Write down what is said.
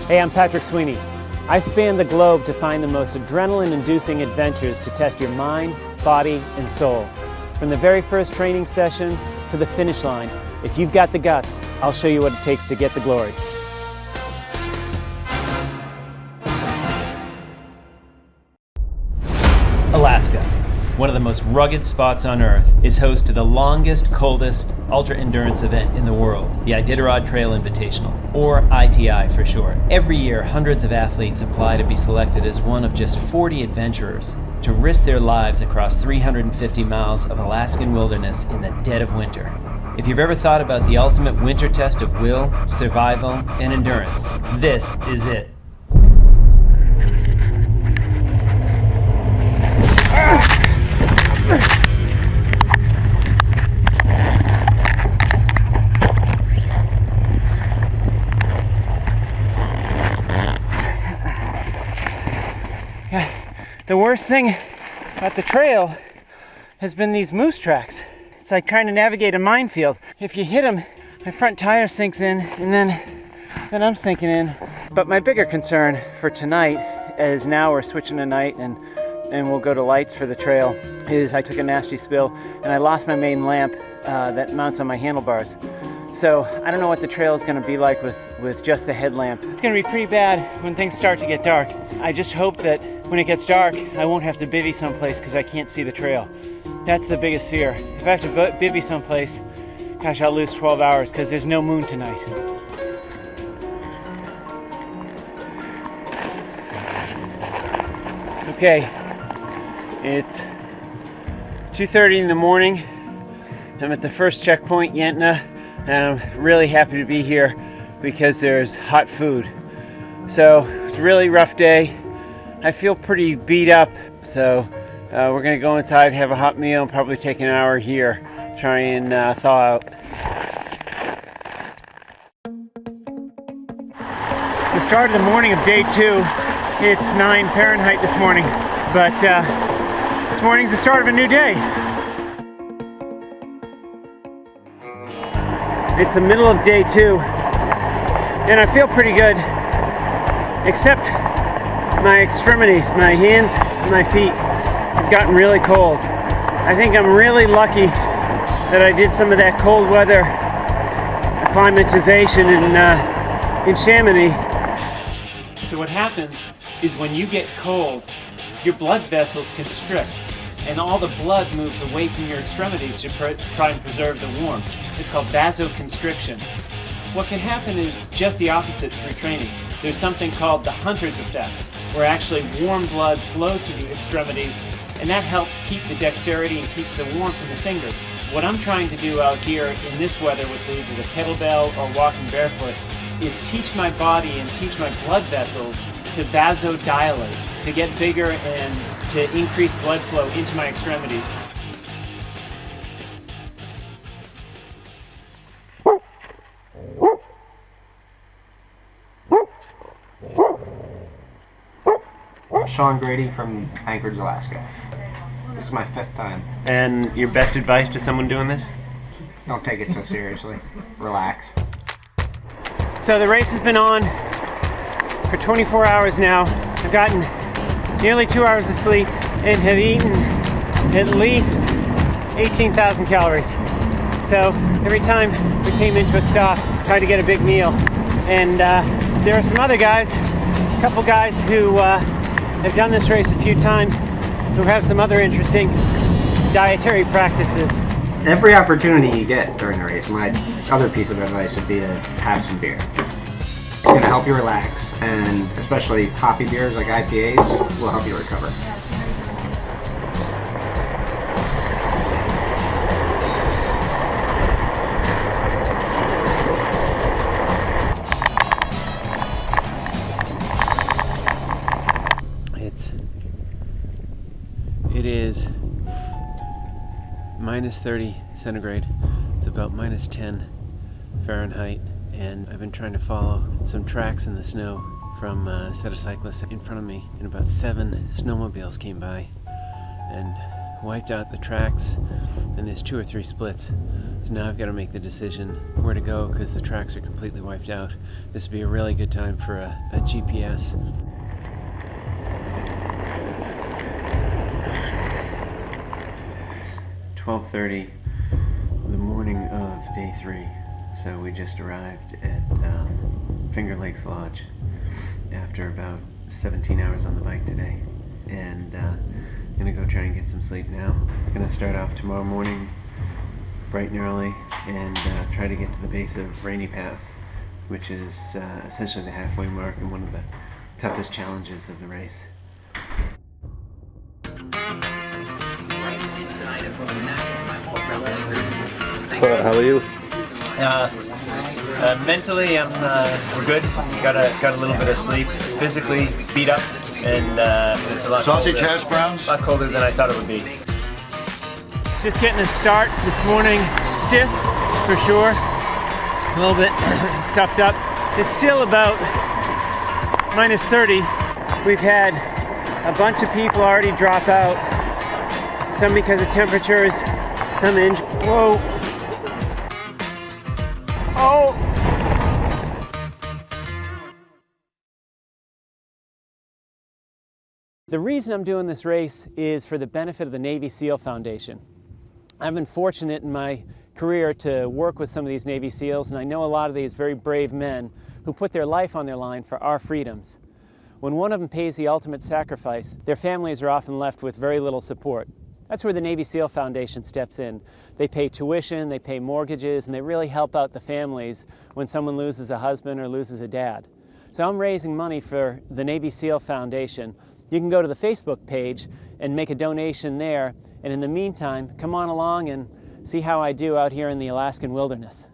Hey, I'm Patrick Sweeney. I span the globe to find the most adrenaline-inducing adventures to test your mind, body, and soul. From the very first training session to the finish line, if you've got the guts, I'll show you what it takes to get the glory. Alaska, one of the most rugged spots on Earth, is host to the longest, coldest ultra-endurance event in the world, the Iditarod Trail Invitational, or ITI for short. Every year, hundreds of athletes apply to be selected as one of just 40 adventurers to risk their lives across 350 miles of Alaskan wilderness in the dead of winter. If you've ever thought about the ultimate winter test of will, survival, and endurance, this is it. The worst thing about the trail has been these moose tracks. It's like trying to navigate a minefield. If you hit them, my front tire sinks in, and then I'm sinking in. But my bigger concern for tonight, as now we're switching to night and we'll go to lights for the trail, is I took a nasty spill and I lost my main lamp that mounts on my handlebars. So I don't know what the trail is going to be like with just the headlamp. It's going to be pretty bad when things start to get dark. I just hope that when it gets dark, I won't have to bivvy someplace because I can't see the trail. That's the biggest fear. If I have to bivvy someplace, gosh, I'll lose 12 hours because there's no moon tonight. Okay, it's 2:30 in the morning. I'm at the first checkpoint, Yetna, and I'm really happy to be here because there's hot food. So it's a really rough day. I feel pretty beat up, so we're gonna go inside, have a hot meal, and probably take an hour here, try and thaw out. It's the start of the morning of day 2. It's 9 Fahrenheit this morning, but this morning's the start of a new day. It's the middle of day 2, and I feel pretty good, except my extremities, my hands, and my feet have gotten really cold. I think I'm really lucky that I did some of that cold weather acclimatization in Chamonix. So what happens is when you get cold, your blood vessels constrict, and all the blood moves away from your extremities to try and preserve the warmth. It's called vasoconstriction. What can happen is just the opposite through training. There's something called the hunter's effect, where actually warm blood flows to the extremities, and that helps keep the dexterity and keeps the warmth in the fingers. What I'm trying to do out here in this weather with either the kettlebell or walking barefoot is teach my body and teach my blood vessels to vasodilate, to get bigger and to increase blood flow into my extremities. Sean Grady from Anchorage, Alaska. This is my 5th time. And your best advice to someone doing this? Don't take it so seriously. Relax. So the race has been on for 24 hours now. I've gotten nearly 2 hours of sleep and have eaten at least 18,000 calories. So every time we came into a stop, tried to get a big meal. And there are some other guys, a couple guys who have done this race a few times, who have some other interesting dietary practices. Every opportunity you get during the race, my other piece of advice would be to have some beer. It's going to help you relax, and especially hoppy beers like IPAs will help you recover. It is minus 30 centigrade. It's about minus 10 Fahrenheit, and I've been trying to follow some tracks in the snow from a set of cyclists in front of me, and about 7 snowmobiles came by, and wiped out the tracks, and there's 2 or 3 splits. So now I've got to make the decision where to go because the tracks are completely wiped out. This would be a really good time for a GPS. It's 12:30, the morning of day 3. So we just arrived at Finger Lakes Lodge after about 17 hours on the bike today. And I'm gonna go try and get some sleep now. I'm gonna start off tomorrow morning bright and early and try to get to the base of Rainy Pass, which is essentially the halfway mark and one of the toughest challenges of the race. How are you? Mentally, I'm good. Got a little bit of sleep. Physically beat up, and it's a lot Sausage hash browns? A lot colder than I thought it would be. Just getting a start this morning. Stiff, for sure. A little bit stuffed up. It's still about minus 30. We've had a bunch of people already drop out. Some because of temperatures, some injured. Whoa. Oh. The reason I'm doing this race is for the benefit of the Navy SEAL Foundation. I've been fortunate in my career to work with some of these Navy SEALs, and I know a lot of these very brave men who put their life on their line for our freedoms. When one of them pays the ultimate sacrifice, their families are often left with very little support. That's where the Navy SEAL Foundation steps in. They pay tuition, they pay mortgages, and they really help out the families when someone loses a husband or loses a dad. So I'm raising money for the Navy SEAL Foundation. You can go to the Facebook page and make a donation there, and in the meantime, come on along and see how I do out here in the Alaskan wilderness.